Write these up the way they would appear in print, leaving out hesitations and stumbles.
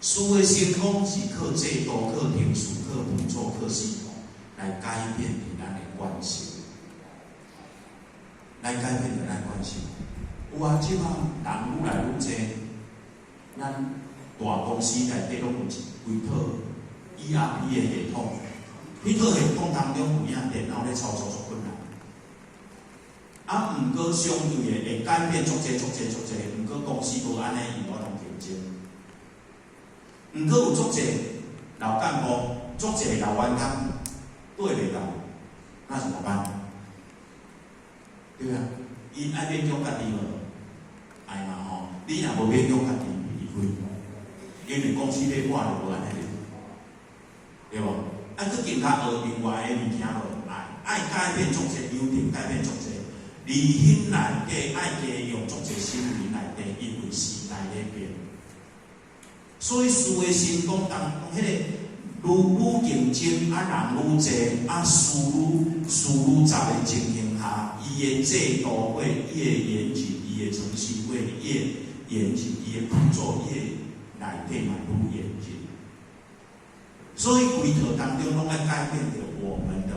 书的成功是靠制度、靠评数、靠辅助、靠系统来改变咱的惯性，来改变咱的惯性。有啊，即摆人愈来愈济，咱大公司内底拢有一规套 ERP 的系统，迄套系统当中有影电脑咧操作足困难。啊，毋过相对的会改变足济，毋过公司无安尼与我同竞争。毋过有足济老干部、足济老员工对袂到，那怎么办？对啊，伊爱勉强家己无，爱嘛吼。你若无勉强家己离开，因为公司要我就无安尼，对无？啊，佮其他学另外的物件无爱改变足济优点，改变足济。离心内底爱加用足济心理内底，因为时代在变。所以事的成功当中，迄个愈竞争啊，人愈济啊，事愈杂的情形下，伊的制度会越严谨，伊的程序会越严谨，伊的辅助越内底嘛愈严谨。所以规套当中拢爱改变着我们的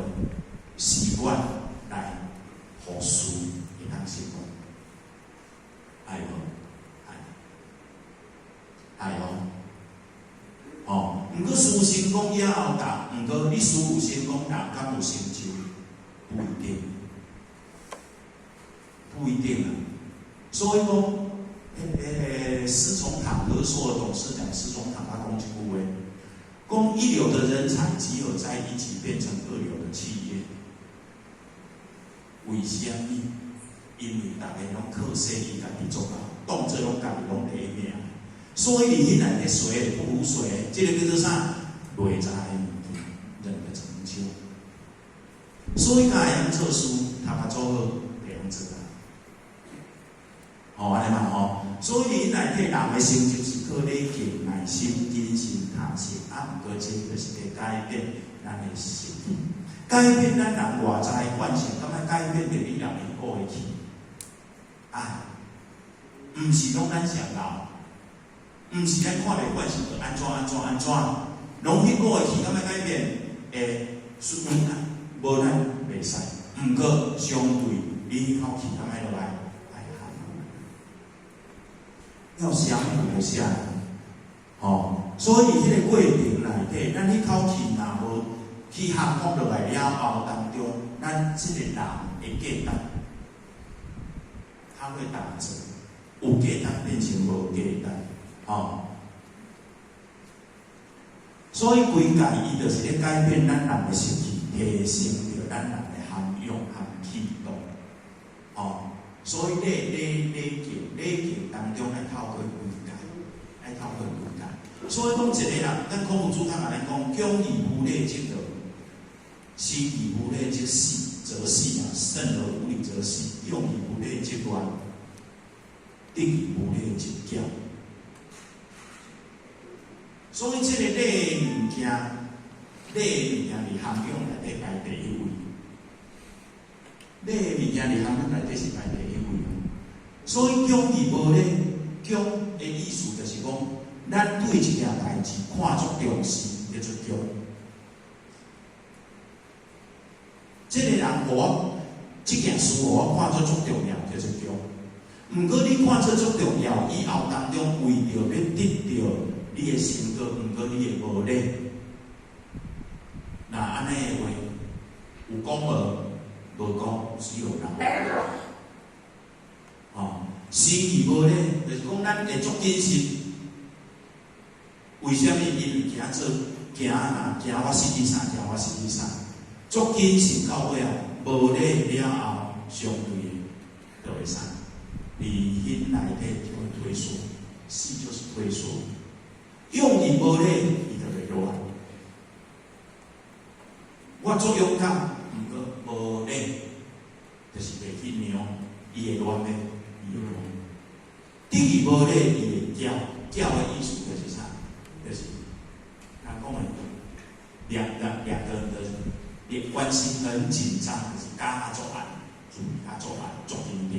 习惯来。互事会当成功，爱无？爱哦。哦，毋过事成功以后，毋过你事有成功，人敢有成就？不一定，不一定啊。所以讲，施崇坦合作的董事长施崇坦他讲一句话，讲一流的人才集合在一起，变成二流的企业。为什么？因为大家拢靠生意家己做啊，动作拢家己拢第一名，所以你内底水不如水，这个叫做啥？内在人的成就。所以，家样做事，他把做好这样子啊。安尼嘛吼。所以，你内底人的成就是靠累积耐心、坚信、踏实，啊，毋过这就是会改变咱的心。改变咱人外在的惯性，咁啊改变着你人的过去。啊，毋是拢咱想老，毋是咱看袂惯性就安怎，拢去过去，咁啊改变会无咱袂使。毋过相对你去口气，咁啊落来，要相互下来，所以迄个过程内底，咱去口气若无。去合作落来了后当中，咱这个人会价值，他会打折，有价值变成无价值，所以规家伊就是咧改变咱人的心气，提升着咱人的涵养和气度，所以礼敬当中来透过规家，所以讲一个人，咱孔夫子他嘛来讲，恭以无礼敬者。心以无礼则细，慎而无礼则细；用以无礼则乱，定以无礼则骄。所以，这个礼物件伫涵养内底排第一位。礼物件伫涵养内底是排第一位。所以，恭以无礼，恭的意思就是讲，咱对一件代志看作重视，叫做恭。这个人互我这件事，我看作足重要，叫做强。毋过你看作足重要，以后当中为着要得到你的成果，毋过你会无礼。那安尼的话，有讲无讲，只有人。心意无礼，就是讲咱会足谨慎。为什么？因为行我实际啥，足谨慎到尾啊，无礼了后，相对的就会啥？离心内底就会退缩，死就是退缩。用以无礼，伊就会乱。我足勇敢，毋过无礼，就是袂去让伊会乱的，伊会乱。第二无礼，伊会骄，骄的意思就是啥？就是他讲的两个人的关系很紧张，就是加做爱，做爱做紧张。